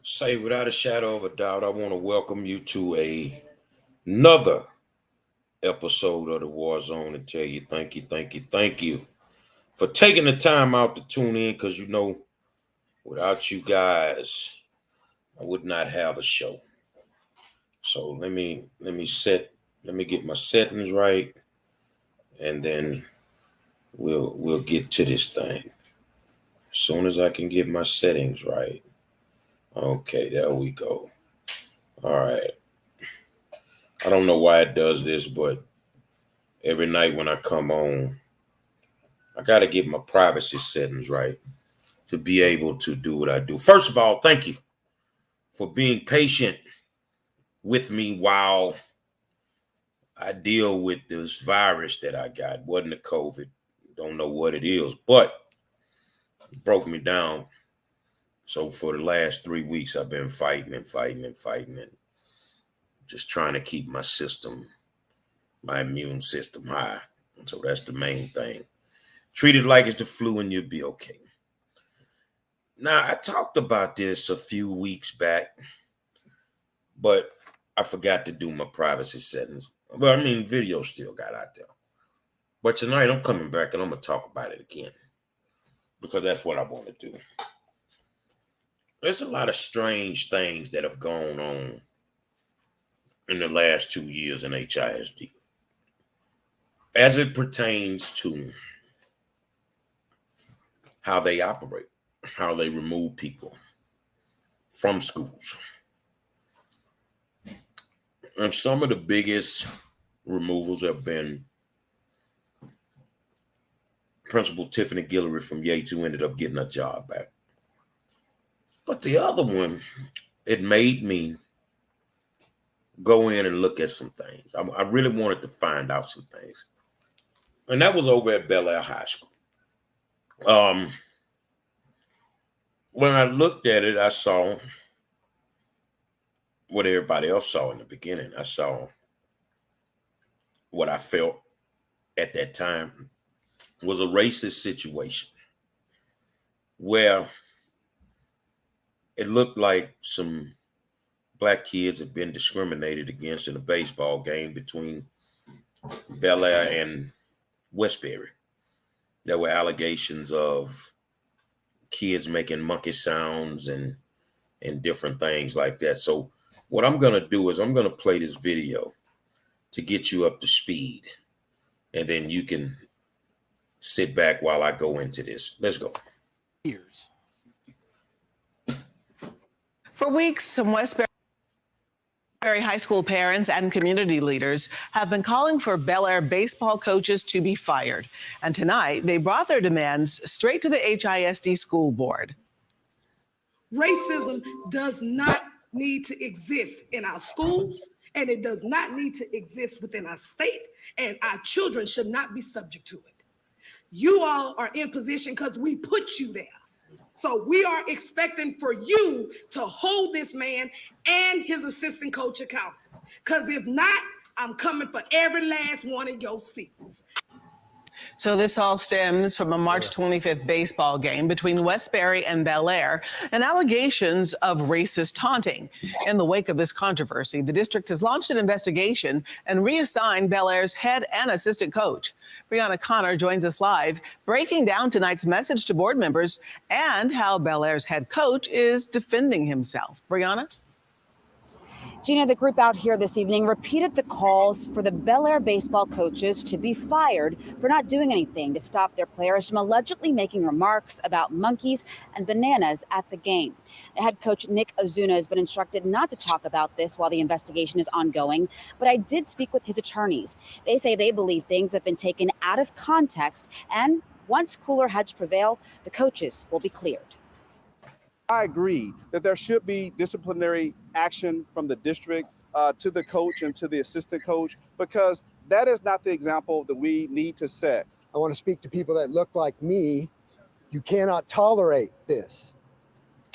Say without a shadow of a doubt, I want to welcome you to another episode of the War Zone and tell you thank you for taking the time out to tune in because without you guys, I would not have a show. So let me get my settings right, and then we'll get to this thing. As soon as I can get my settings right. Okay, there we go. All right. I don't know why it does this, but every night when I come on, I got to get my privacy settings right to be able to do what I do. First of all, thank you for being patient with me while I deal with this virus that I got. It wasn't a COVID. Don't know what it is, but it broke me down. So for the last 3 weeks, I've been fighting and just trying to keep my immune system high. So that's the main thing. Treat it like it's the flu and you'll be okay. Now, I talked about this a few weeks back, but I forgot to do my privacy settings. Well, video still got out there. But tonight I'm coming back and I'm going to talk about it again because that's what I want to do. There's a lot of strange things that have gone on in the last 2 years in HISD as it pertains to how they operate, how they remove people from schools. And some of the biggest removals have been Principal Tiffany Guillory from Yates, who ended up getting her job back. But the other one, it made me go in and look at some things. I really wanted to find out some things. And that was over at Bellaire High School. When I looked at it, I saw what everybody else saw in the beginning. I saw what I felt at that time was a racist situation where it looked like some black kids had been discriminated against in a baseball game between Bellaire and Westbury. There were allegations of kids making monkey sounds and different things like that. So what I'm going to do is I'm going to play this video to get you up to speed. And then you can sit back while I go into this. Let's go. Years. For weeks, some Westbury High School parents and community leaders have been calling for Bellaire baseball coaches to be fired. And tonight, they brought their demands straight to the HISD school board. Racism does not need to exist in our schools, and it does not need to exist within our state, and our children should not be subject to it. You all are in position because we put you there. So we are expecting for you to hold this man and his assistant coach accountable. Because if not, I'm coming for every last one of your seats. So this all stems from a March 25th baseball game between Westbury and Bellaire and allegations of racist taunting. In the wake of this controversy, the district has launched an investigation and reassigned Bellaire's head and assistant coach. Brianna Connor joins us live, breaking down tonight's message to board members and how Bellaire's head coach is defending himself. Brianna? Gina, the group out here this evening repeated the calls for the Bellaire baseball coaches to be fired for not doing anything to stop their players from allegedly making remarks about monkeys and bananas at the game. The head coach Nick Ozuna has been instructed not to talk about this while the investigation is ongoing, but I did speak with his attorneys. They say they believe things have been taken out of context, and once cooler heads prevail, the coaches will be cleared. I agree that there should be disciplinary action from the district to the coach and to the assistant coach, because that is not the example that we need to set. I want to speak to people that look like me. You cannot tolerate this.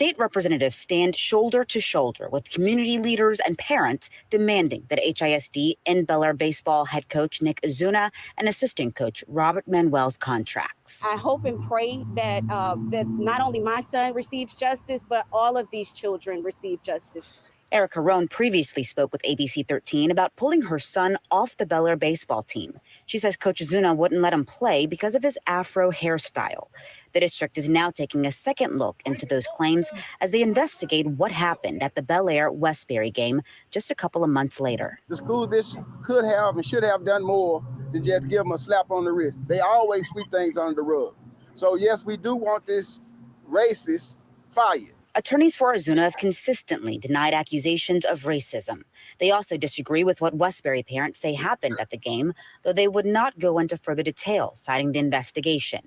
state representatives stand shoulder to shoulder with community leaders and parents demanding that HISD and Bellaire Baseball head coach Nick Azuna and assistant coach Robert Manuel's contracts. I hope and pray that that not only my son receives justice, but all of these children receive justice. Erica Rohn previously spoke with ABC 13 about pulling her son off the Bellaire baseball team. She says Coach Azuna wouldn't let him play because of his afro hairstyle. The district is now taking a second look into those claims as they investigate what happened at the Bellaire-Westbury game just a couple of months later. The school district could have and should have done more than just give them a slap on the wrist. They always sweep things under the rug. So yes, we do want this racist fired. Attorneys for Azuna have consistently denied accusations of racism. They also disagree with what Westbury parents say happened at the game, though they would not go into further detail, citing the investigation.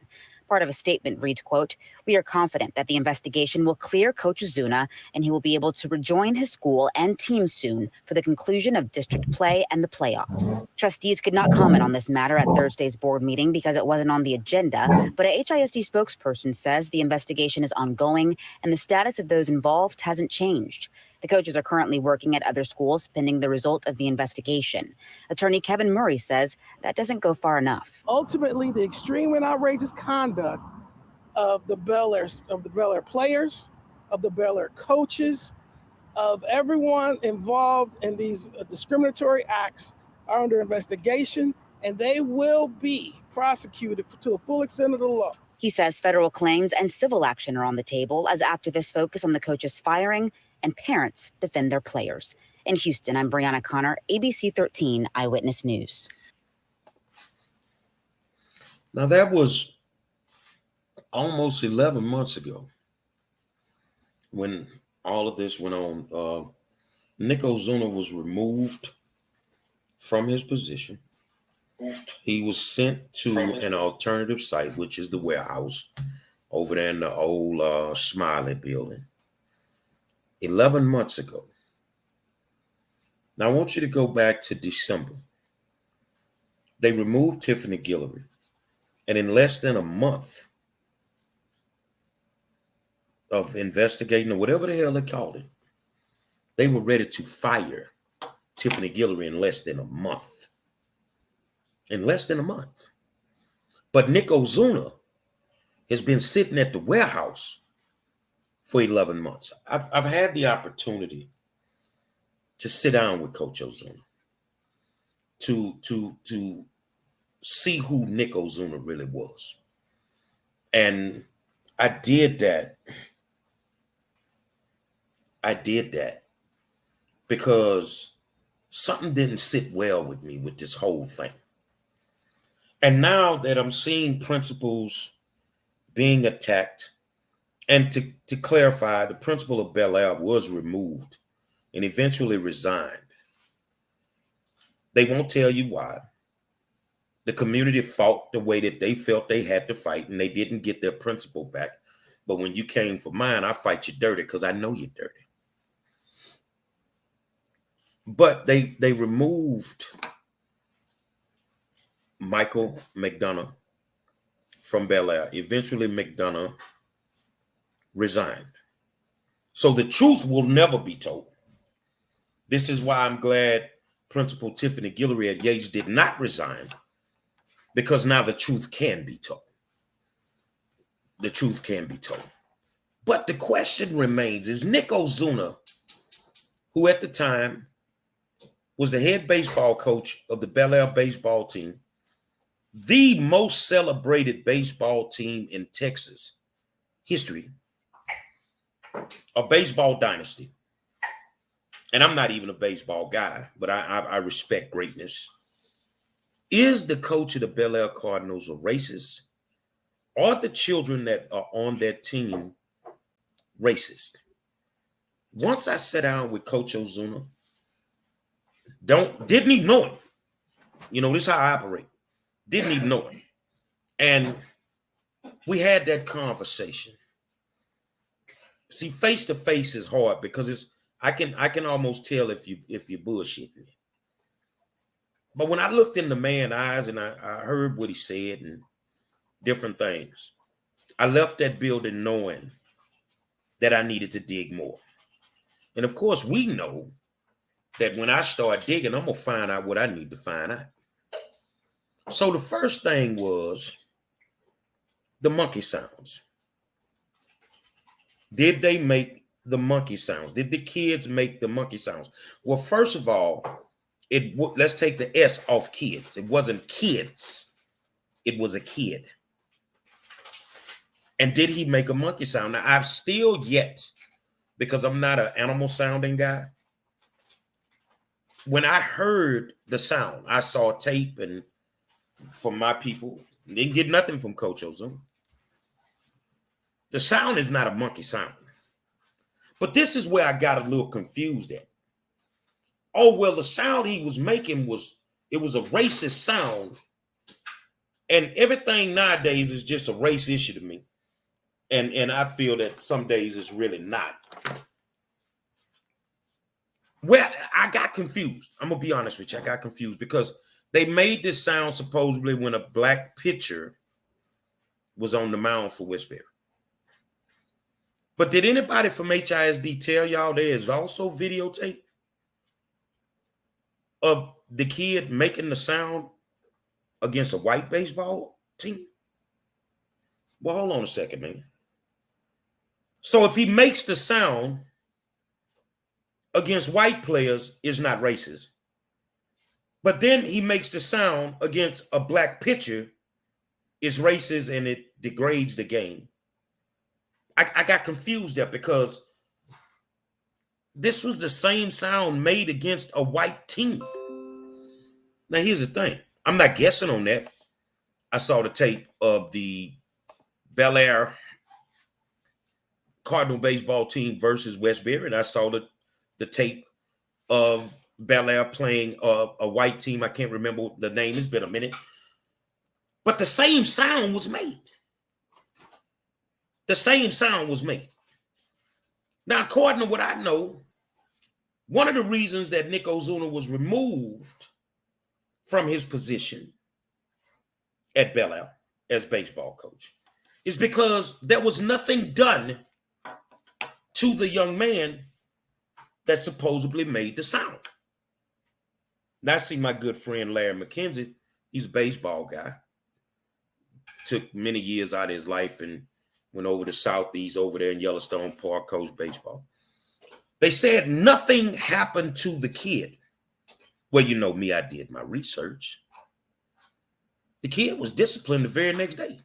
Part of a statement reads, quote, "We are confident that the investigation will clear Coach Azuna and he will be able to rejoin his school and team soon for the conclusion of district play and the playoffs." Trustees could not comment on this matter at Thursday's board meeting because it wasn't on the agenda, but a HISD spokesperson says the investigation is ongoing and the status of those involved hasn't changed. The coaches are currently working at other schools pending the result of the investigation. Attorney Kevin Murray says that doesn't go far enough. Ultimately, the extreme and outrageous conduct of the Bellaire players, of the Bellaire coaches, of everyone involved in these discriminatory acts are under investigation, and they will be prosecuted to the full extent of the law. He says federal claims and civil action are on the table as activists focus on the coaches' firing and parents defend their players. In Houston, I'm Brianna Connor, ABC 13 Eyewitness News. Now, that was almost 11 months ago when all of this went on. Nick Azuna was removed from his position. He was sent to an alternative site, which is the warehouse over there in the old Smiley building. 11 months ago. Now, I want you to go back to December. They removed Tiffany Guillory. And in less than a month of investigating or whatever the hell they called it, they were ready to fire Tiffany Guillory in less than a month. In less than a month. But Nick Azuna has been sitting at the warehouse for 11 months. I've had the opportunity to sit down with Coach Azuna to see who Nick Azuna really was. And I did that because something didn't sit well with me with this whole thing. And now that I'm seeing principals being attacked, and to clarify, the principal of Bellaire was removed and eventually resigned. They won't tell you why. The community fought the way that they felt they had to fight, and they didn't get their principal back. But when you came for mine, I fight you dirty because I know you're dirty. But they removed Michael McDonough from Bellaire. Eventually, McDonough resigned. So the truth will never be told. This is why I'm glad Principal Tiffany Guillory at Yates did not resign, because now the truth can be told. The truth can be told. But the question remains, is Nick Azuna, who at the time was the head baseball coach of the Bellaire baseball team, the most celebrated baseball team in Texas history, a baseball dynasty. And I'm not even a baseball guy, but I respect greatness. Is the coach of the Bellaire Cardinals a racist? Are the children that are on that team racist? Once I sat down with Coach Azuna, didn't even know him. You know, this is how I operate. Didn't even know him. And we had that conversation. See, face to face is hard because I can almost tell if you're bullshitting me. But when I looked in the man's eyes and I heard what he said and different things, I left that building knowing that I needed to dig more. And of course, we know that when I start digging, I'm going to find out what I need to find out. So the first thing was the monkey sounds. Did they make the monkey sounds? Did the kids make the monkey sounds? Well, first of all, let's take the S off kids. It wasn't kids. It was a kid. And did he make a monkey sound? Now, I've still yet, because I'm not an animal sounding guy, when I heard the sound, I saw tape, and from my people, didn't get nothing from Coach Ozuna. The sound is not a monkey sound. But this is where I got a little confused at. Oh, well, the sound he was making was a racist sound. And everything nowadays is just a race issue to me. And I feel that some days it's really not. Well, I got confused. I'm going to be honest with you. I got confused because they made this sound supposedly when a black pitcher was on the mound for Westbury. But did anybody from HISD tell y'all there is also videotape of the kid making the sound against a white baseball team? Well, hold on a second, man. So if he makes the sound against white players, it's not racist. But then he makes the sound against a black pitcher, it's racist, and it degrades the game. I got confused there because this was the same sound made against a white team. Now, here's the thing. I'm not guessing on that. I saw the tape of the Bellaire Cardinal baseball team versus Westbury, and I saw the tape of Bellaire playing a white team. I can't remember the name. It's been a minute. But the same sound was made. The same sound was made. Now, according to what I know, one of the reasons that Nick Ozuna was removed from his position at Bellaire as baseball coach is because there was nothing done to the young man that supposedly made the sound. Now, I see my good friend Larry McKenzie. He's a baseball guy. Took many years out of his life and went over to Southeast over there in Yellowstone Park, coached baseball. They said nothing happened to the kid. Well, you know me, I did my research. The kid was disciplined the very next day.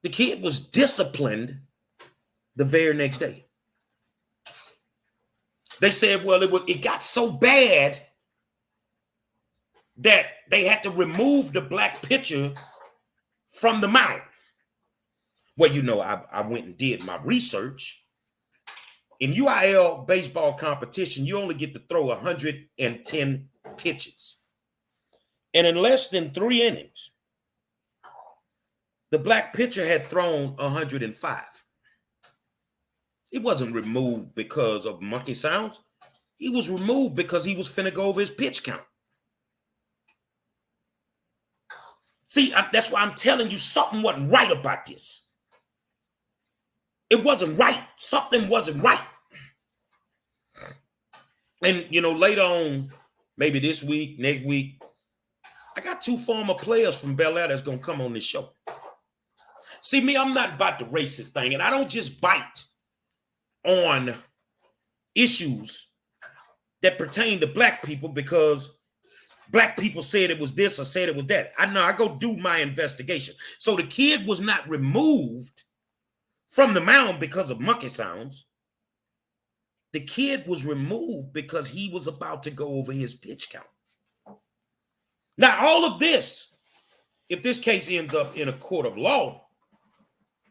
The kid was disciplined the very next day. They said, well, it got so bad that they had to remove the black pitcher from the mound. Well, you know, I went and did my research. In UIL baseball competition, you only get to throw 110 pitches. And in less than 3 innings, the black pitcher had thrown 105. He wasn't removed because of monkey sounds. He was removed because he was finna go over his pitch count. See, that's why I'm telling you something wasn't right about this. It wasn't right. Something wasn't right. And, you know, later on, maybe this week, next week, I got 2 former players from Bellaire that's going to come on this show. See, me, I'm not about the racist thing, and I don't just bite on issues that pertain to black people because black people said it was this or said it was that. I know, I go do my investigation. So the kid was not removed from the mound because of monkey sounds. The kid was removed because he was about to go over his pitch count. Now, all of this, if this case ends up in a court of law,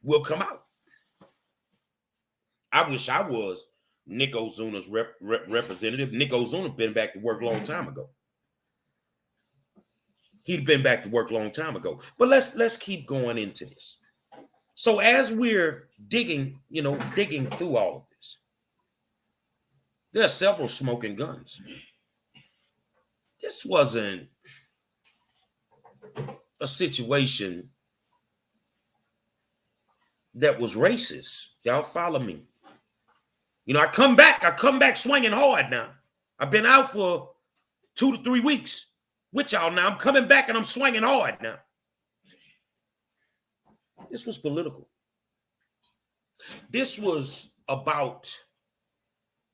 will come out. I wish I was Nick Ozuna's representative. Nick Ozuna been back to work a long time ago. He'd been back to work a long time ago. But let's keep going into this. So as we're digging through all of this, there are several smoking guns. This wasn't a situation that was racist. Y'all follow me? You know, I come back swinging hard now. I've been out for 2 to 3 weeks with y'all now. I'm coming back and I'm swinging hard now. This was political. This was about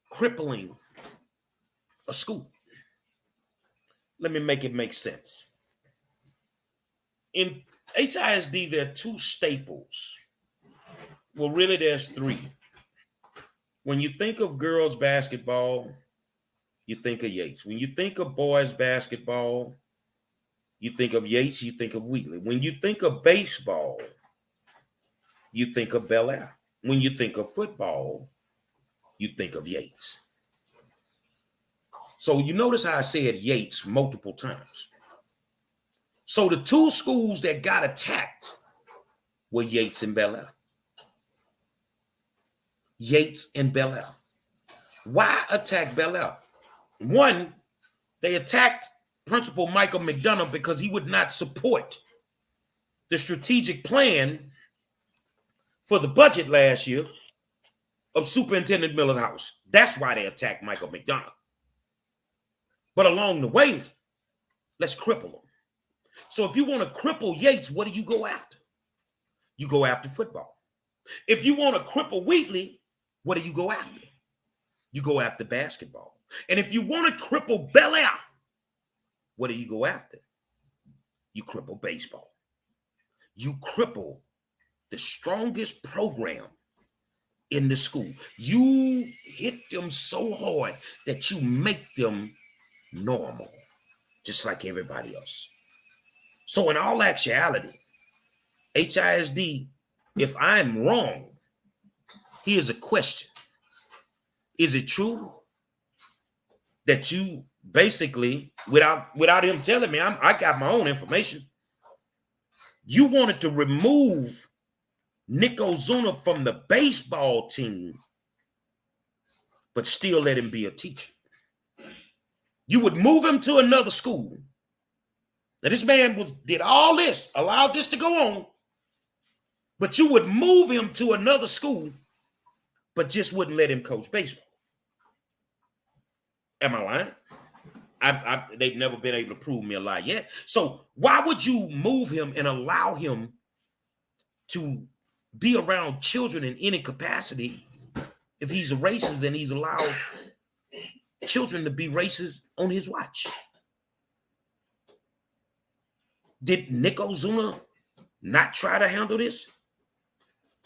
crippling a school. Let me make it make sense. In HISD, there are 2 staples. Well, really, there's 3. When you think of girls basketball, you think of Yates. When you think of boys basketball, you think of Yates, you think of Wheatley. When you think of baseball, you think of Bellaire. When you think of football, you think of Yates. So you notice how I said Yates multiple times. So the 2 schools that got attacked were Yates and Bellaire. Yates and Bellaire. Why attack Bellaire? 1, they attacked Principal Michael McDonough because he would not support the strategic plan for the budget last year of Superintendent Millard House. That's why they attacked Michael McDonough. But along the way, let's cripple him. So if you want to cripple Yates, what do you go after? You go after football. If you want to cripple Wheatley, what do you go after? You go after basketball. And if you want to cripple Bellaire, what do you go after? You cripple baseball. You cripple the strongest program in the school. You hit them so hard that you make them normal, just like everybody else. So in all actuality, HISD, if I'm wrong, here's a question. Is it true that you basically, without him telling me, I got my own information, you wanted to remove Nick Ozuna from the baseball team, but still let him be a teacher? You would move him to another school. Now, this man did all this, allowed this to go on, but you would move him to another school, but just wouldn't let him coach baseball. Am I lying? They've never been able to prove me a lie yet. So why would you move him and allow him to be around children in any capacity if he's a racist and he's allowed children to be racist on his watch? Did Nick Ozuna not try to handle this?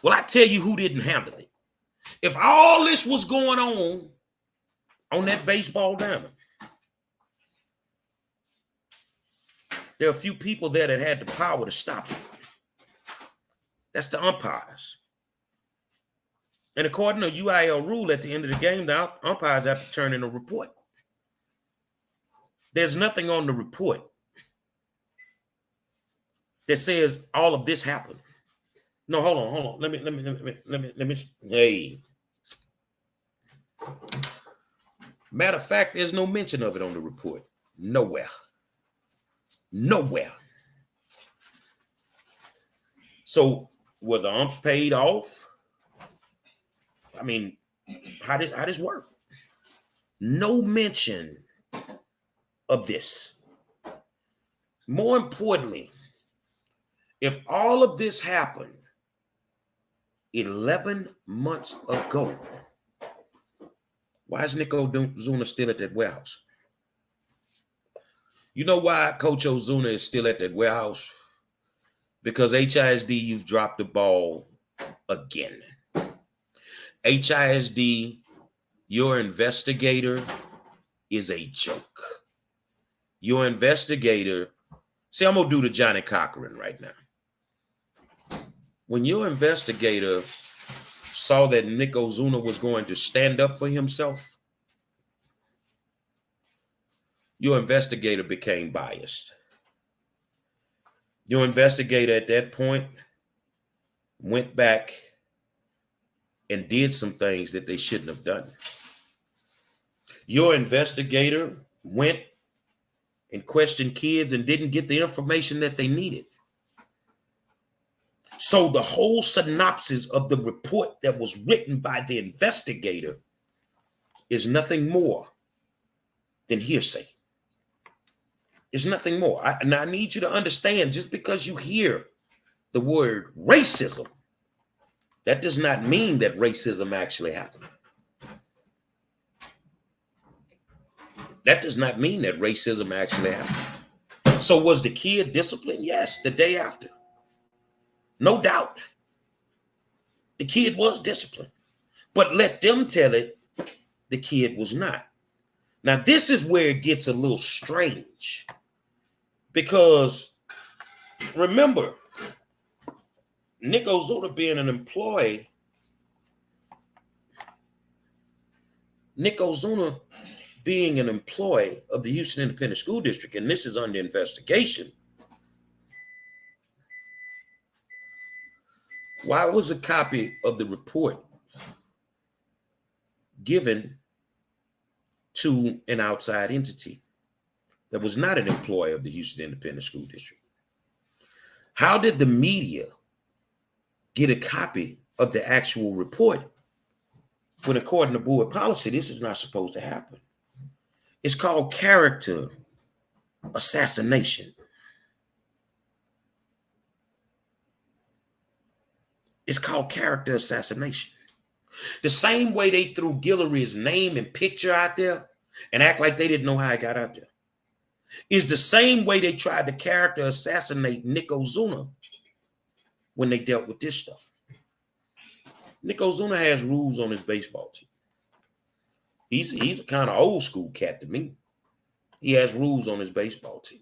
Well, I tell you who didn't handle it. If all this was going on that baseball diamond, there are a few people there that had the power to stop it. That's the umpires. And according to UIL rule, at the end of the game, the umpires have to turn in a report. There's nothing on the report that says all of this happened. No, hold on. Let me. Hey. Matter of fact, there's no mention of it on the report. Nowhere. So were the umps paid off? I mean, how does work? No mention of this. More importantly, if all of this happened 11 months ago, why is Nick Ozuna still at that warehouse? You know why Coach Ozuna is still at that warehouse? Because HISD, you've dropped the ball again. HISD, your investigator is a joke. Your investigator, see, I'm going to do the Johnny Cochran right now. When your investigator saw that Nick Ozuna was going to stand up for himself, your investigator became biased. Your investigator at that point went back and did some things that they shouldn't have done. Your investigator went and questioned kids and didn't get the information that they needed. So the whole synopsis of the report that was written by the investigator is nothing more than hearsay. It's nothing more. And I need you to understand, just because you hear the word racism, that does not mean that racism actually happened. That does not mean that racism actually happened. So was the kid disciplined? Yes, the day after. No doubt. The kid was disciplined. But let them tell it, the kid was not. Now, this is where it gets a little strange. Because remember, Nick Ozuna being an employee, Nick Ozuna being an employee of the Houston Independent School District, and this is under investigation. Why was a copy of the report given to an outside entity that was not an employee of the Houston Independent School District? How did the media get a copy of the actual report when, according to board policy, this is not supposed to happen? It's called character assassination. It's called character assassination. The same way they threw Guillory's name and picture out there and act like they didn't know how it got out there is the same way they tried to character assassinate Nick Ozuna when they dealt with this stuff. Nick Ozuna has rules on his baseball team. He's a kind of old school cat to me. He has rules on his baseball team.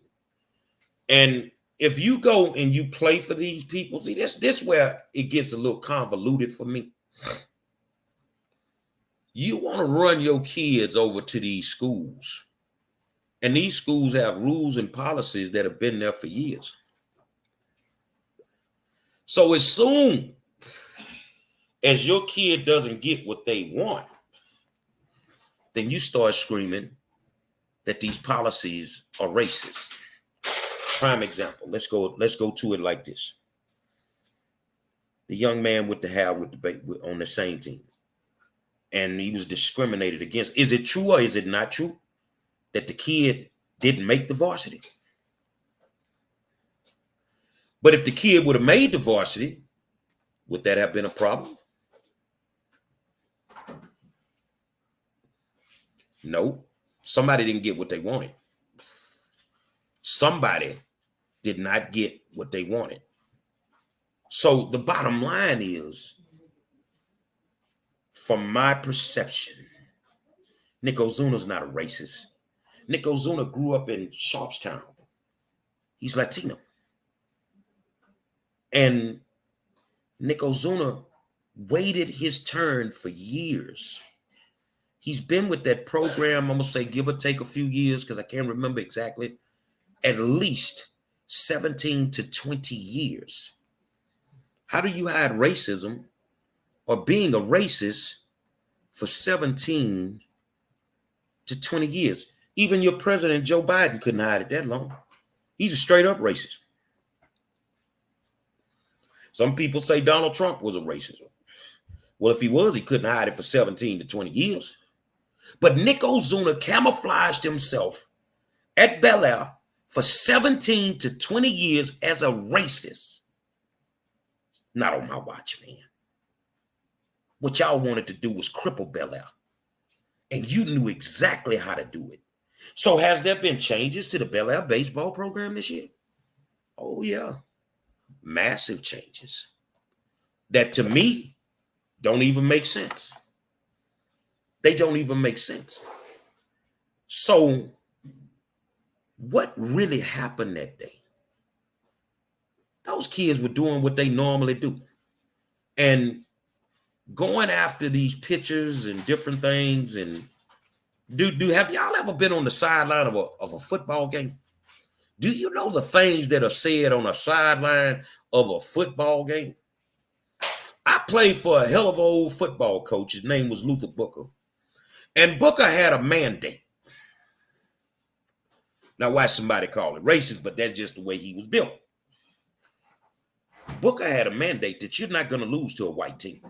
And if you go and you play for these people, see, this where it gets a little convoluted for me. You want to run your kids over to these schools, and these schools have rules and policies that have been there for years. So as soon as your kid doesn't get what they want, then you start screaming that these policies are racist. Prime example. Let's go to it like this. The young man with the hair on the same team, and he was discriminated against. Is it true or is it not true that the kid didn't make the varsity? But if the kid would have made the varsity, would that have been a problem? No. Somebody didn't get what they wanted. Somebody did not get what they wanted. So the bottom line is, from my perception, Nick Ozuna's not a racist. Nick Ozuna grew up in Sharpstown. He's Latino. And Nick Ozuna waited his turn for years. He's been with that program, I'm going to say give or take a few years because I can't remember exactly, at least 17 to 20 years. How do you hide racism or being a racist for 17 to 20 years? Even your president, Joe Biden, couldn't hide it that long. He's a straight up racist. Some people say Donald Trump was a racist. Well, if he was, he couldn't hide it for 17 to 20 years. But Nick Ozuna camouflaged himself at Bellaire for 17 to 20 years as a racist. Not on my watch, man. What y'all wanted to do was cripple Bellaire. And you knew exactly how to do it. So has there been changes to the Bellaire baseball program this year? Oh, yeah. Massive changes that to me don't even make sense. They don't even make sense. So what really happened that day? Those kids were doing what they normally do and going after these pitchers and different things. And have y'all ever been on the sideline of a football game? Do you know the things that are said on a sideline of a football game? I played for a hell of an old football coach. His name was Luther Booker. And Booker had a mandate. Now, why somebody call it racist, but that's just the way he was built. Booker had a mandate that you're not going to lose to a white team.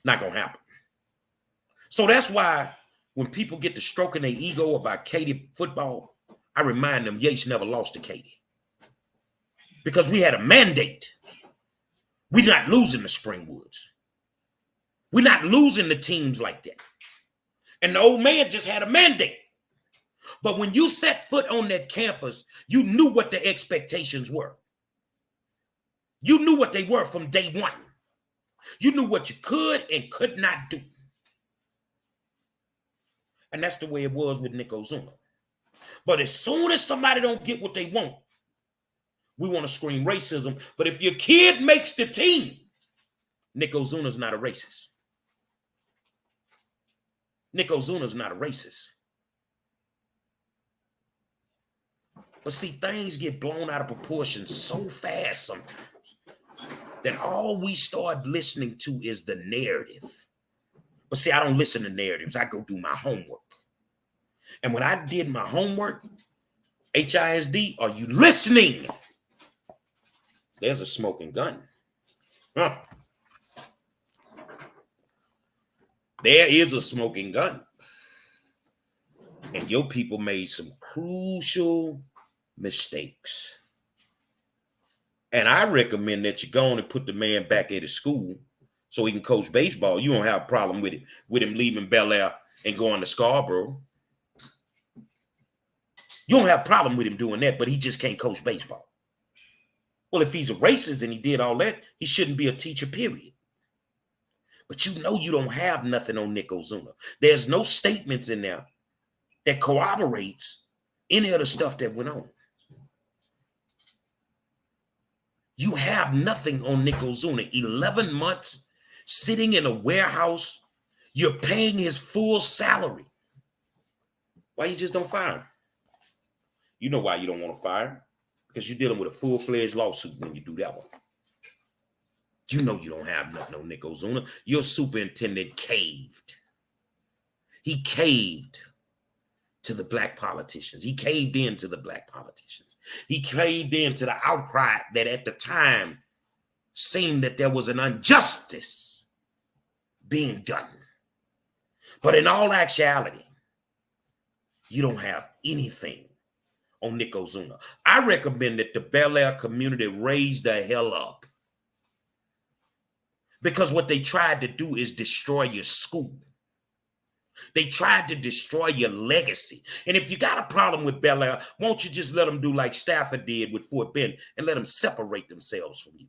Not going to happen. So that's why when people get to stroking their ego about Katy football, I remind them Yates never lost to Katy. Because we had a mandate. We're not losing the Springwoods. We're not losing the teams like that. And the old man just had a mandate. But when you set foot on that campus, you knew what the expectations were. You knew what they were from day one. You knew what you could and could not do. And that's the way it was with Nick Ozuna. But as soon as somebody don't get what they want, we want to scream racism. But if your kid makes the team, Nick Ozuna's not a racist. Nick Ozuna's not a racist. But see, things get blown out of proportion so fast sometimes that all we start listening to is the narrative. But see, I don't listen to narratives. I go do my homework. And when I did my homework, HISD, are you listening? There's a smoking gun. Huh. There is a smoking gun. And your people made some crucial mistakes. And I recommend that you go on and put the man back at his school so he can coach baseball. You don't have a problem with it, with him leaving Bellaire and going to Scarborough. You don't have a problem with him doing that, but he just can't coach baseball. Well, if he's a racist and he did all that, he shouldn't be a teacher, period. But you know you don't have nothing on Nick Ozuna. There's no statements in there that corroborates any of the stuff that went on. You have nothing on Nick Ozuna. 11 months sitting in a warehouse. You're paying his full salary. Why you just don't fire him? You know why you don't want to fire him? Because you're dealing with a full-fledged lawsuit when you do that one. You know you don't have nothing on Nick Ozuna. Your superintendent caved. He caved to the black politicians. He caved in to the black politicians. He caved in to the outcry that at the time seemed that there was an injustice being done. But in all actuality, you don't have anything on Nick Ozuna. I recommend that the Bellaire community raise the hell up. Because what they tried to do is destroy your school. They tried to destroy your legacy. And if you got a problem with Bellaire, won't you just let them do like Stafford did with Fort Bend and let them separate themselves from you?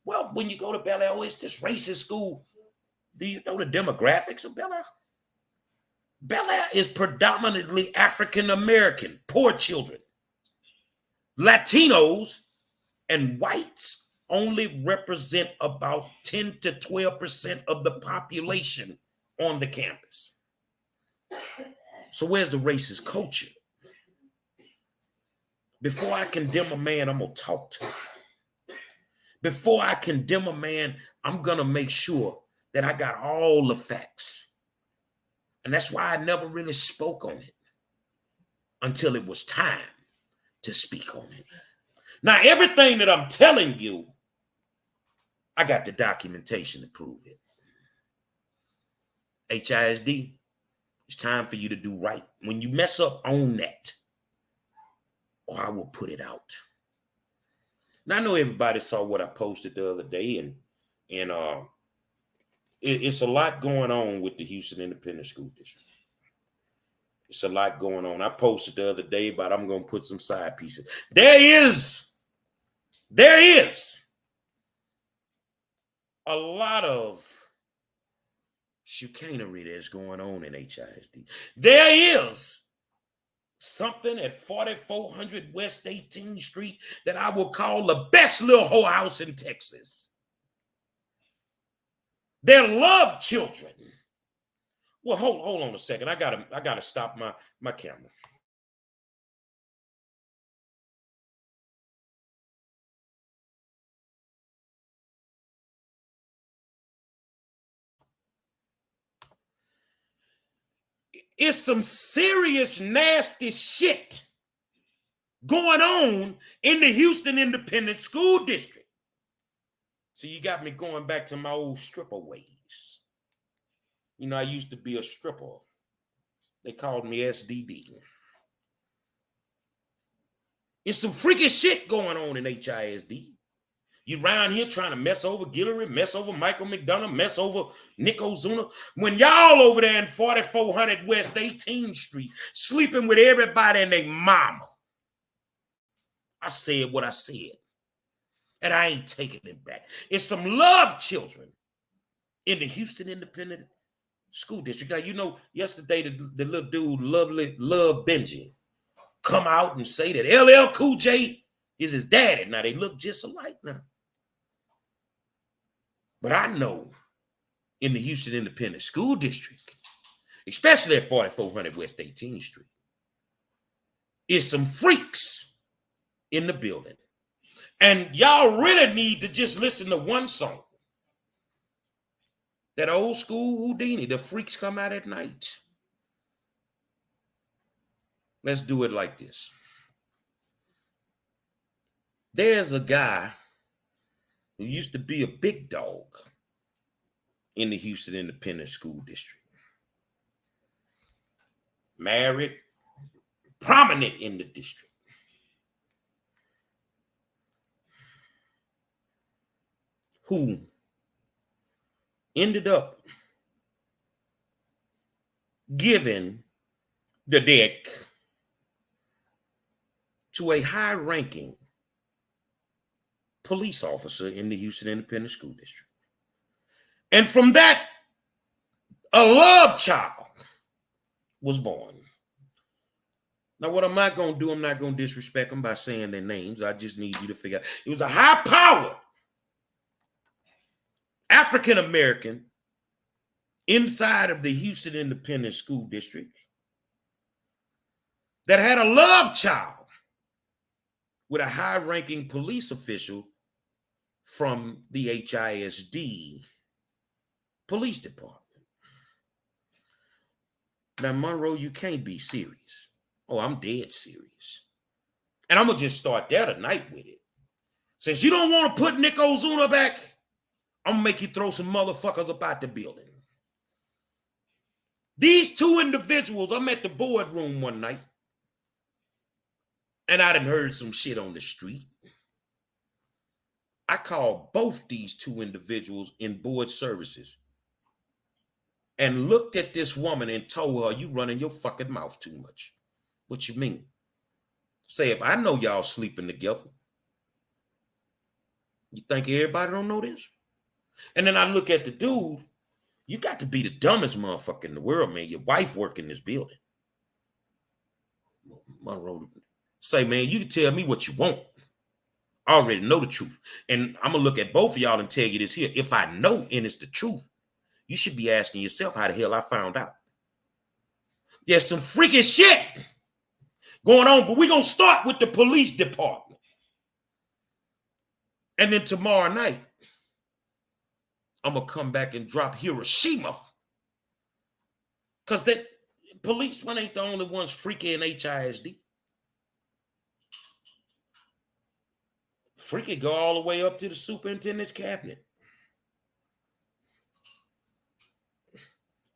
Well, when you go to Bellaire, oh, it's this racist school. Do you know the demographics of Bellaire? Bellaire is predominantly African-American, poor children. Latinos and whites only represent about 10 to 12% of the population on the campus. So where's the racist culture? Before I condemn a man, I'm going to talk to him. Before I condemn a man, I'm going to make sure that I got all the facts. And that's why I never really spoke on it until it was time to speak on it. Now, everything that I'm telling you, I got the documentation to prove it. HISD, it's time for you to do right. When you mess up, own that, or I will put it out. Now, I know everybody saw what I posted the other day, and it's a lot going on with the Houston Independent School District. It's a lot going on. I posted the other day about I'm going to put some side pieces. There is a lot of chicanery that's going on in HISD. There is something at 4400 West 18th Street that I will call the best little whorehouse in Texas. They're love children. Well, hold on a second. I gotta stop my camera. It's some serious nasty shit going on in the Houston Independent School District. So you got me going back to my old stripper ways. You know, I used to be a stripper. They called me SDD. It's some freaky shit going on in HISD. You around here trying to mess over Guillory, mess over Michael McDonough, mess over Nick Ozuna. When y'all over there in 4400 West 18th Street sleeping with everybody and their mama. I said what I said. And I ain't taking it back. It's some love children in the Houston Independent School District. Now, you know, yesterday the little dude, Love Benji, come out and say that LL Cool J is his daddy. Now, they look just alike now. But I know in the Houston Independent School District, especially at 4400 West 18th Street, is some freaks in the building. And y'all really need to just listen to one song. That old school Houdini, the freaks come out at night. Let's do it like this. There's a guy who used to be a big dog in the Houston Independent School District. Married, prominent in the district. Who ended up giving the deck to a high-ranking police officer in the Houston Independent School District. And from that, a love child was born. Now, what am I going to do? I'm not going to disrespect them by saying their names. I just need you to figure out. It was a high-powered African-American inside of the Houston Independent School District that had a love child with a high-ranking police official from the HISD Police Department. Now, Monroe, you can't be serious. Oh, I'm dead serious. And I'm going to just start there tonight with it. Since you don't want to put Nick Ozuna back, I'm going to make you throw some motherfuckers up out the building. These two individuals, I'm at the boardroom one night, and I done heard some shit on the street. I called both these two individuals in board services and looked at this woman and told her, you running your fucking mouth too much. What you mean? Say, if I know y'all sleeping together, you think everybody don't know this? And then I look at the dude, you got to be the dumbest motherfucker in the world, man. Your wife work in this building. Monroe, say, man, you can tell me what you want. I already know the truth. And I'm going to look at both of y'all and tell you this here. If I know and it's the truth, you should be asking yourself how the hell I found out. There's some freaky shit going on, but we're going to start with the police department. And then tomorrow night, I'm going to come back and drop Hiroshima. Because that policemen ain't the only ones freaky in HISD. Freaky go all the way up to the superintendent's cabinet.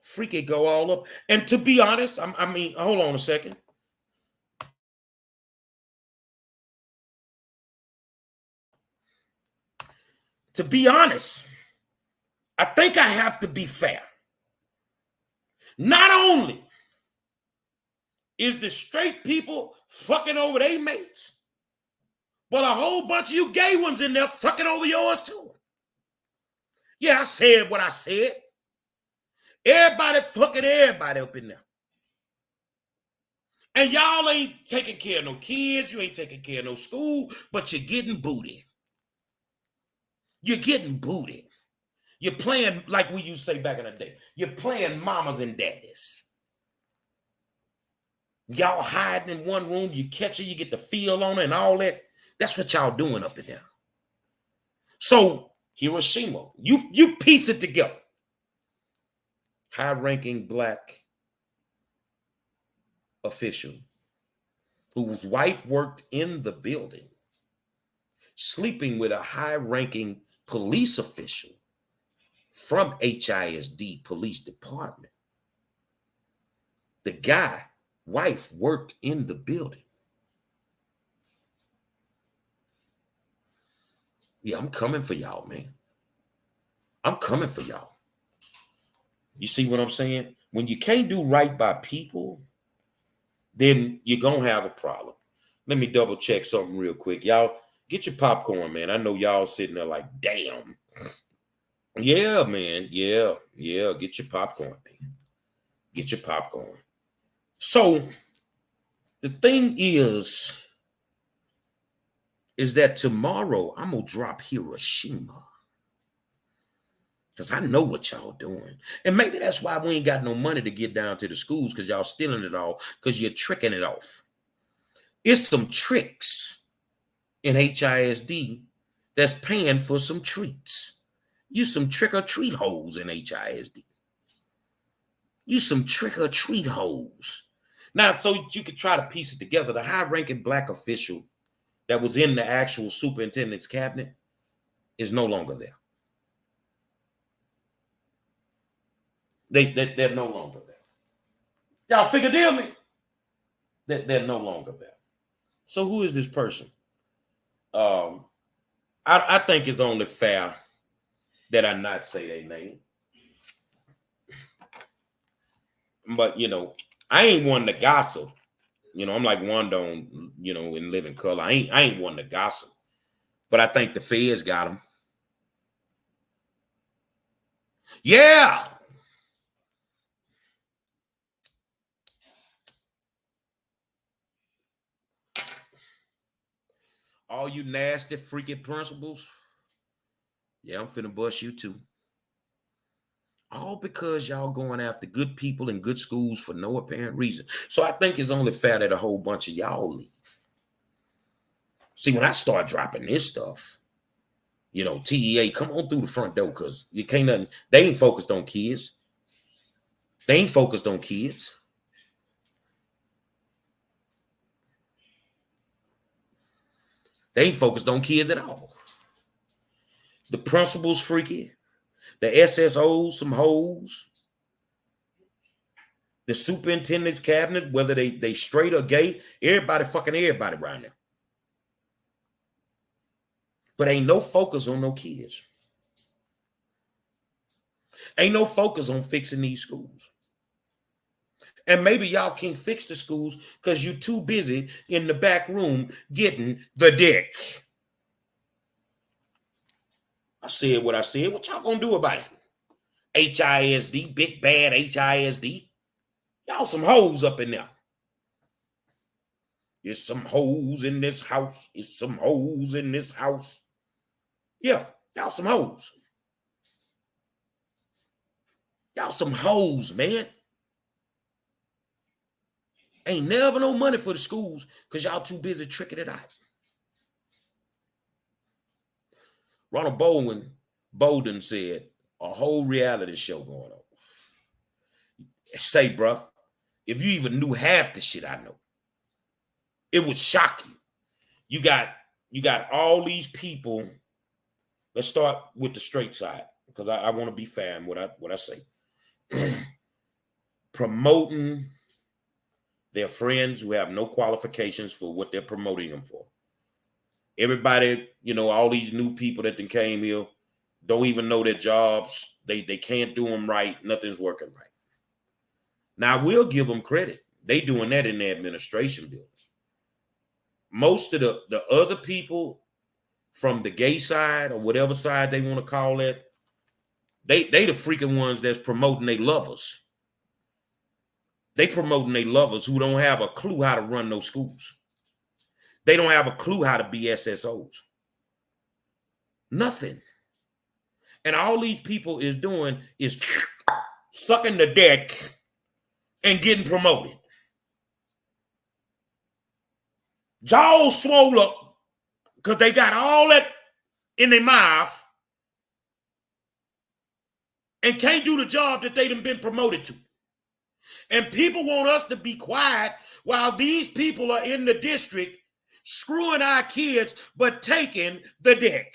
Freaky go all up. And to be honest, I mean, hold on a second. To be honest, I think I have to be fair. Not only is the straight people fucking over their mates, but a whole bunch of you gay ones in there fucking over yours too. Yeah, I said what I said. Everybody fucking everybody up in there. And y'all ain't taking care of no kids. You ain't taking care of no school, but you're getting booty. You're getting booty. You're playing, like we used to say back in the day, you're playing mamas and daddies. Y'all hiding in one room, you catch her, you get the feel on her and all that. That's what y'all doing up in there. So, Hiroshima, you piece it together. High-ranking black official whose wife worked in the building, sleeping with a high-ranking police official from HISD Police Department. The guy, wife, worked in the building. Yeah, I'm coming for y'all, man. I'm coming for y'all. You see what I'm saying? When you can't do right by people, then you're going to have a problem. Let me double check something real quick. Y'all, get your popcorn, man. I know y'all sitting there like, damn. Yeah, man. Yeah. Get your popcorn, man. Get your popcorn. So the thing is that tomorrow I'm going to drop Hiroshima. Because I know what y'all doing. And maybe that's why we ain't got no money to get down to the schools, because y'all stealing it all, because you're tricking it off. It's some tricks in HISD that's paying for some treats. You some trick-or-treat hoes in HISD. You some trick-or-treat hoes. Now, so you could try to piece it together, the high-ranking black official that was in the actual superintendent's cabinet is no longer there. They're no longer there. Y'all figure deal me? They're no longer there. So who is this person? I think it's only fair that I not say their name. But, you know, I ain't one to gossip. You know, I'm like Wanda on, you know, in Living Color. I ain't one to gossip. But I think the feds got him. Yeah. All you nasty, freaky principals. Yeah, I'm finna bust you too. All because y'all going after good people in good schools for no apparent reason. So I think it's only fair that a whole bunch of y'all leave. See, when I start dropping this stuff, you know, TEA, come on through the front door, because you can't nothing. They ain't focused on kids. They ain't focused on kids. They ain't focused on kids at all. The principals freaky. The SSOs, some hoes. The superintendent's cabinet, whether they straight or gay, everybody fucking everybody around there. But ain't no focus on no kids. Ain't no focus on fixing these schools. And maybe y'all can't fix the schools because you're too busy in the back room getting the dick. I said what I said. What y'all gonna do about it? HISD, big bad HISD. Y'all some hoes up in there. There's some hoes in this house. It's some hoes in this house. Yeah, y'all some hoes. Y'all some hoes, man. Ain't never no money for the schools because y'all too busy tricking it out. Ronald Bolden said, a whole reality show going on. Say, bro, if you even knew half the shit I know, it would shock you. You got all these people. Let's start with the straight side, because I want to be fair in what I say. Promoting their friends who have no qualifications for what they're promoting them for. Everybody, you know, all these new people that then came here don't even know their jobs. They can't do them right. Nothing's working right. Now, we'll give them credit. They doing that in the administration building. Most of the other people from the gay side or whatever side they want to call it, they the freaking ones that's promoting their lovers. They promoting their lovers who don't have a clue how to run those schools. They don't have a clue how to be SSOs. Nothing. And all these people is doing is sucking the dick and getting promoted. Jaws swole up because they got all that in their mouth and can't do the job that they done been promoted to. And people want us to be quiet while these people are in the district screwing our kids, but taking the dick.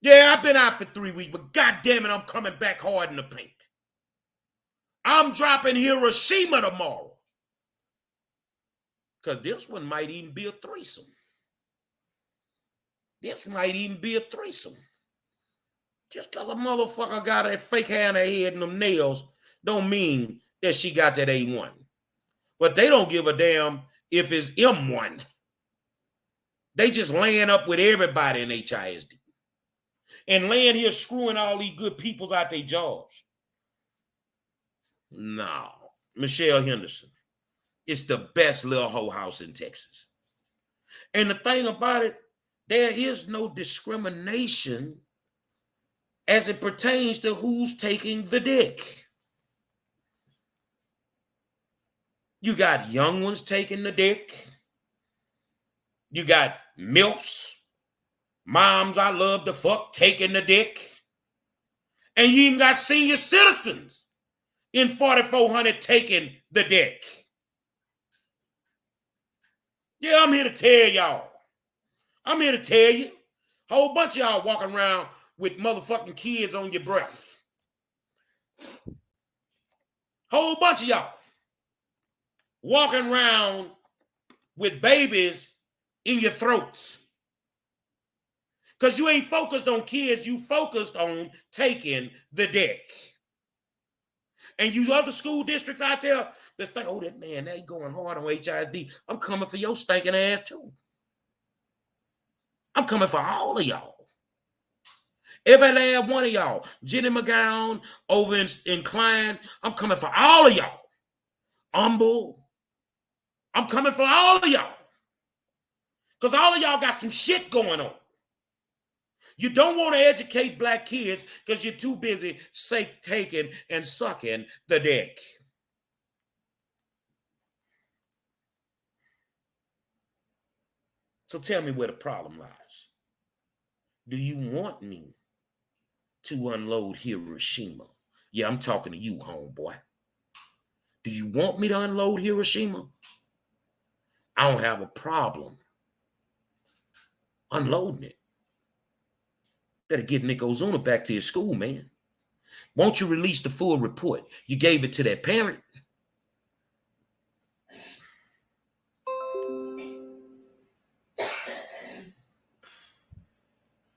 Yeah, I've been out for 3 weeks, but God damn it, I'm coming back hard in the paint. I'm dropping Hiroshima tomorrow. Because this one might even be a threesome. This might even be a threesome. Just because a motherfucker got that fake hair on her head and them nails don't mean that she got that A1. But they don't give a damn if it's M1. They just laying up with everybody in HISD. And laying here screwing all these good peoples out their jobs. No. Michelle Henderson. It's the best little hoe house in Texas. And the thing about it, there is no discrimination as it pertains to who's taking the dick. You got young ones taking the dick. You got MILFs, moms I love to fuck, taking the dick. And you even got senior citizens in 4400 taking the dick. Yeah, I'm here to tell y'all. I'm here to tell you. A whole bunch of y'all walking around with motherfucking kids on your breath. Whole bunch of y'all walking around with babies in your throats. Because you ain't focused on kids, you focused on taking the dick. And you other school districts out there that think, oh, that man, they going hard on HISD. I'm coming for your stinking ass too. I'm coming for all of y'all. Every last one of y'all. Jenny McGowan over in Klein. I'm coming for all of y'all. Humble. I'm coming for all of y'all. Because all of y'all got some shit going on. You don't want to educate black kids because you're too busy taking and sucking the dick. So tell me where the problem lies. Do you want me to unload Hiroshima? Yeah, I'm talking to you, homeboy. Do you want me to unload Hiroshima? I don't have a problem unloading it. Better get Nick Ozuna back to his school, man. Won't you release the full report? You gave it to that parent.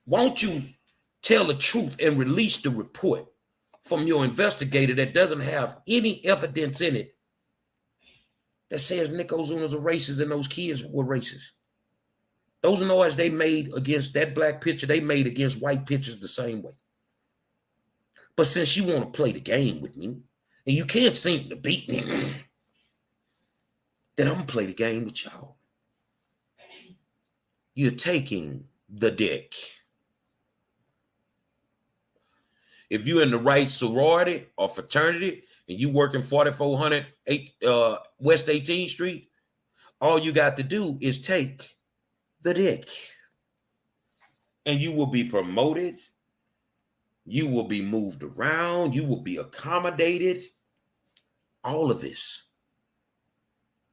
Won't you tell the truth and release the report from your investigator that doesn't have any evidence in it that says Nick Ozuna's a racist and those kids were racist? Those noise they made against that black pitcher, they made against white pitchers the same way. But since you want to play the game with me, and you can't seem to beat me, then I'm going to play the game with y'all. You're taking the dick. If you're in the right sorority or fraternity and you work in 4400 West 18th Street, all you got to do is take the dick. And you will be promoted. You will be moved around. You will be accommodated. All of this.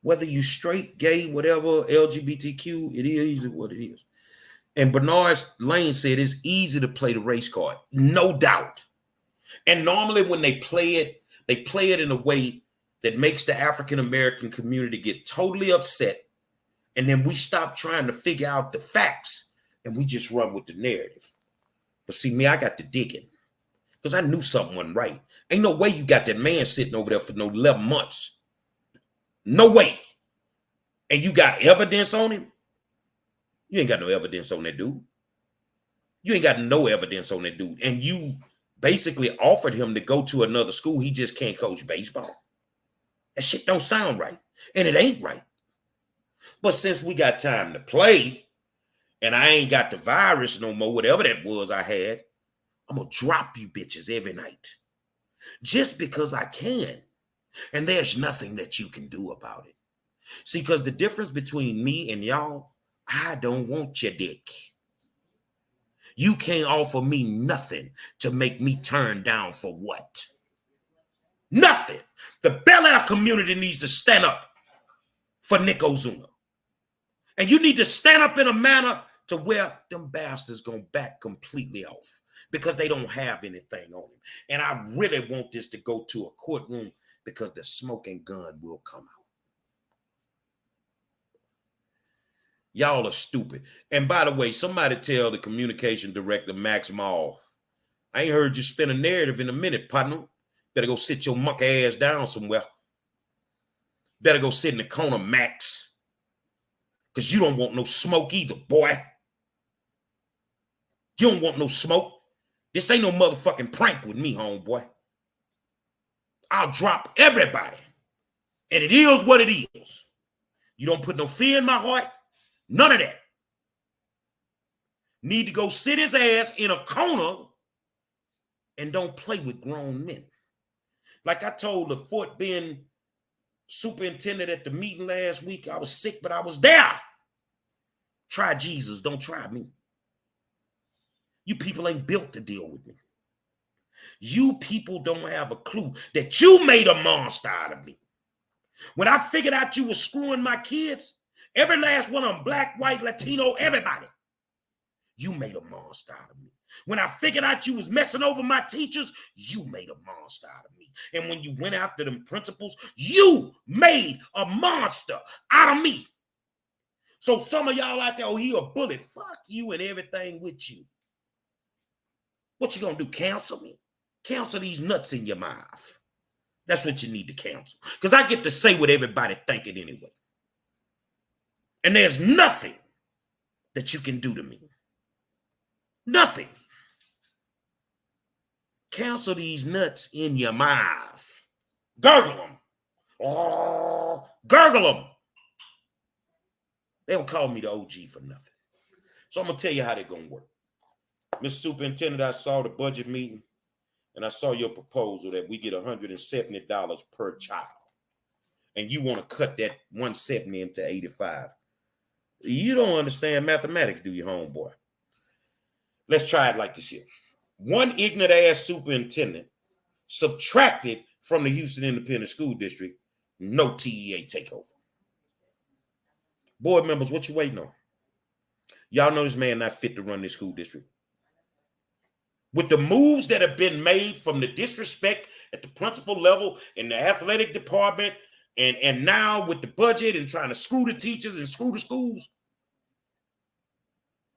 Whether you straight, gay, whatever, LGBTQ, it is what it is. And Bernard Lane said it's easy to play the race card. No doubt. And normally when they play it in a way that makes the African-American community get totally upset. And then we stop trying to figure out the facts and we just run with the narrative. But see, me, I got to digging because I knew something wasn't right. Ain't no way you got that man sitting over there for no 11 months. No way. And you got evidence on him? You ain't got no evidence on that dude. You ain't got no evidence on that dude. And you basically offered him to go to another school. He just can't coach baseball. That shit don't sound right. And it ain't right. But since we got time to play, and I ain't got the virus no more, whatever that was I had, I'm going to drop you bitches every night. Just because I can. And there's nothing that you can do about it. See, because the difference between me and y'all, I don't want your dick. You can't offer me nothing to make me turn down for what? Nothing. The Bellaire community needs to stand up for Nick Ozuna. And you need to stand up in a manner to where them bastards gonna back completely off because they don't have anything on him. And I really want this to go to a courtroom because the smoking gun will come out. Y'all are stupid. And by the way, somebody tell the communication director, Max Mall, I ain't heard you spin a narrative in a minute, partner. Better go sit your monkey ass down somewhere. Better go sit in the corner, Max. Because you don't want no smoke either, boy. You don't want no smoke. This ain't no motherfucking prank with me, homeboy. I'll drop everybody. And it is what it is. You don't put no fear in my heart. None of that. Need to go sit his ass in a corner and don't play with grown men. Like I told the Fort Bend superintendent at the meeting last week, I was sick, but I was there. Try Jesus, don't try me. You people ain't built to deal with me. You people don't have a clue that you made a monster out of me. When I figured out you were screwing my kids, every last one of them, black, white, Latino, everybody, you made a monster out of me. When I figured out you was messing over my teachers, you made a monster out of me. And when you went after them principals, you made a monster out of me. So some of y'all out there, oh, he a bully. Fuck you and everything with you. What you gonna do, cancel me? Cancel these nuts in your mouth. That's what you need to cancel. Because I get to say what everybody thinking anyway. And there's nothing that you can do to me. Nothing. Cancel these nuts in your mouth. Gurgle them. Oh, gurgle them. They don't call me the OG for nothing. So I'm going to tell you how they're going to work. Mr. Superintendent, I saw the budget meeting, and I saw your proposal that we get $170 per child. And you want to cut that 170 into 85. You don't understand mathematics, do you, homeboy? Let's try it like this here. One ignorant-ass superintendent subtracted from the Houston Independent School District, no TEA takeover. Board members, what you waiting on? Y'all know this man not fit to run this school district. With the moves that have been made from the disrespect at the principal level in the athletic department and now with the budget and trying to screw the teachers and screw the schools,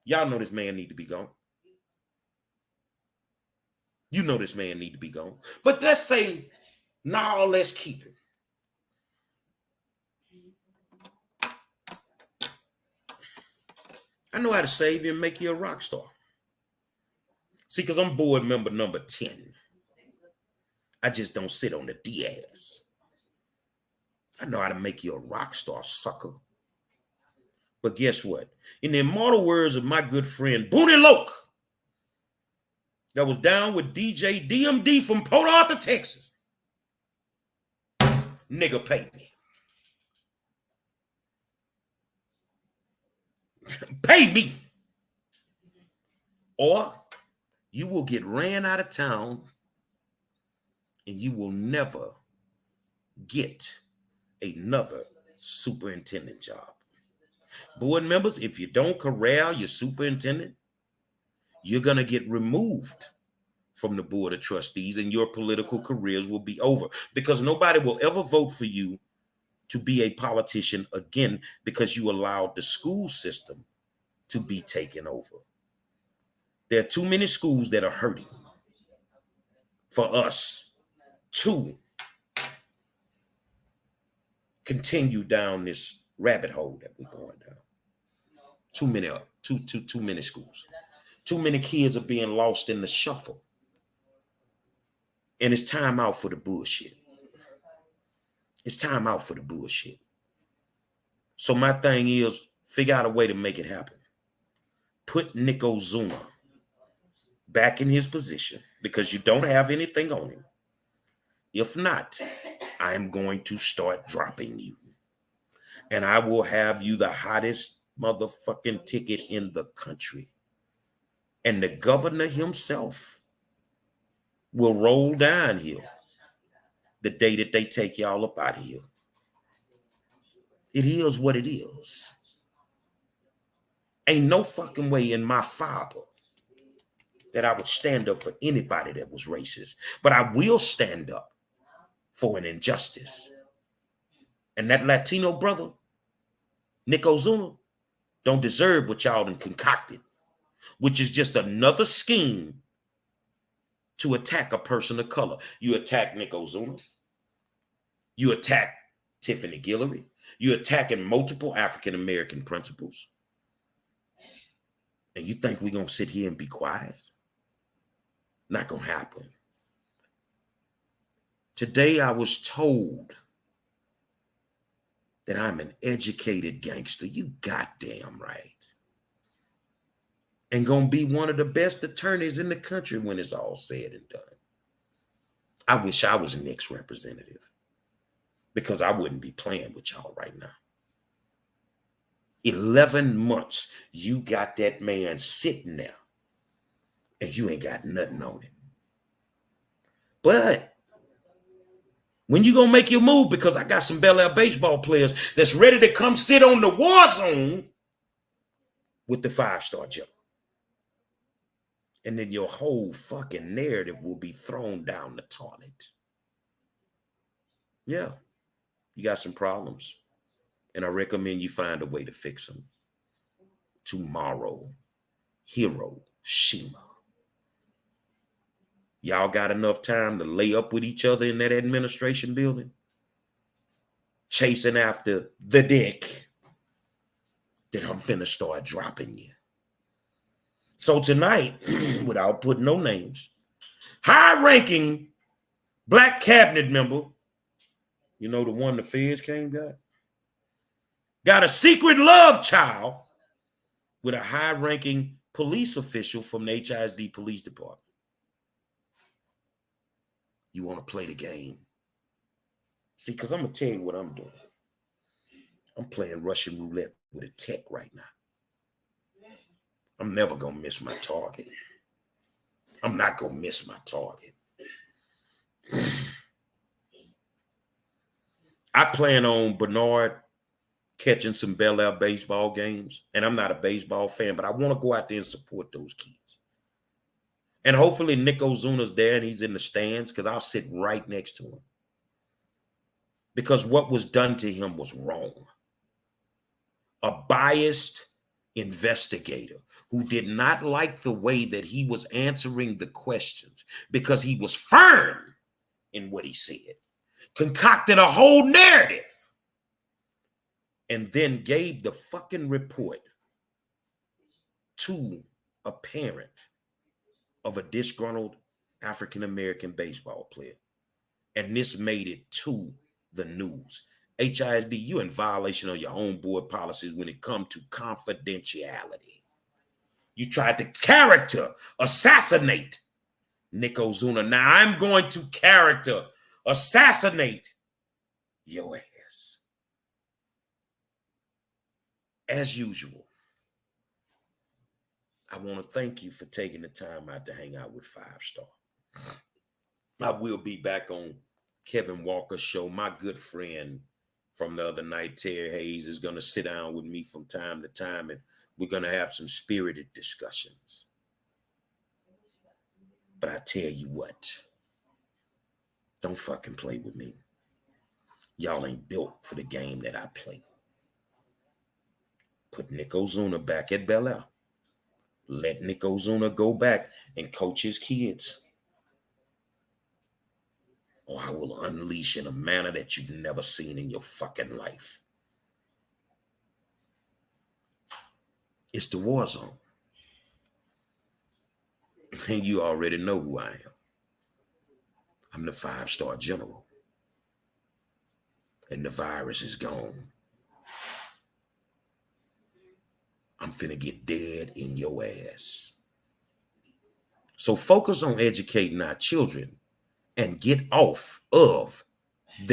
y'all know this man need to be gone. You know this man need to be gone. But let's say, nah, let's keep him. I know how to save you and make you a rock star. See, because I'm board member number 10. I just don't sit on the DS. I know how to make you a rock star, sucker. But guess what? In the immortal words of my good friend, Booney Loke, that was down with DJ DMD from Port Arthur, Texas. Nigga, pay me. Pay me. Or you will get ran out of town and you will never get another superintendent job. Board members, if you don't corral your superintendent, you're going to get removed from the board of trustees and your political careers will be over because nobody will ever vote for you to be a politician again because you allowed the school system to be taken over. There are too many schools that are hurting for us to continue down this rabbit hole that we're going down. Too many schools. Too many kids are being lost in the shuffle. And it's time out for the bullshit. It's time out for the bullshit. So my thing is, figure out a way to make it happen. Put Nick Ozuna back in his position because you don't have anything on him. If not, I'm going to start dropping you. And I will have you the hottest motherfucking ticket in the country. And the governor himself will roll down here the day that they take y'all up out of here. It is what it is. Ain't no fucking way in my father that I would stand up for anybody that was racist. But I will stand up for an injustice. And that Latino brother, Nick Ozuna, don't deserve what y'all done concocted, which is just another scheme to attack a person of color. You attack Nick Ozuna. You attack Tiffany Guillory. You're attacking multiple African-American principals. And you think we're going to sit here and be quiet? Not going to happen. Today I was told that I'm an educated gangster. You goddamn right. And going to be one of the best attorneys in the country when it's all said and done. I wish I was Nick's representative, because I wouldn't be playing with y'all right now. 11 months, you got that man sitting there, and you ain't got nothing on him. But when you gonna make your move? Because I got some Bellaire baseball players that's ready to come sit on the war zone with the 5-star general. And then your whole fucking narrative will be thrown down the toilet. Yeah, you got some problems. And I recommend you find a way to fix them. Tomorrow, Hiroshima. Y'all got enough time to lay up with each other in that administration building, chasing after the dick that I'm finna start dropping you. So tonight, without putting no names, high-ranking black cabinet member, you know, the one the feds got a secret love child with a high-ranking police official from the HISD police department. You want to play the game? See, because I'm going to tell you what I'm doing. I'm playing Russian roulette with a tech right now. I'm never going to miss my target. I'm not going to miss my target. I plan on Bernard catching some Bellaire baseball games. And I'm not a baseball fan, but I want to go out there and support those kids. And hopefully Nick Ozuna's there and he's in the stands, because I'll sit right next to him. Because what was done to him was wrong. A biased investigator who did not like the way that he was answering the questions, because he was firm in what he said, concocted a whole narrative, and then gave the fucking report to a parent of a disgruntled African-American baseball player. And this made it to the news. HISD, you in violation of your own board policies when it comes to confidentiality. You tried to character assassinate Nick Ozuna. Now I'm going to character assassinate your ass. As usual, I want to thank you for taking the time out to hang out with 5-Star. I will be back on Kevin Walker's show. My good friend from the other night, Terry Hayes, is going to sit down with me from time to time, and we're going to have some spirited discussions. But I tell you what, don't fucking play with me. Y'all ain't built for the game that I play. Put Nick Ozuna back at Bellaire. Let Nick Ozuna go back and coach his kids. Or I will unleash in a manner that you've never seen in your fucking life. It's the war zone. And you already know who I am. I'm the 5-star general. And the virus is gone. I'm finna get dead in your ass. So focus on educating our children and get off of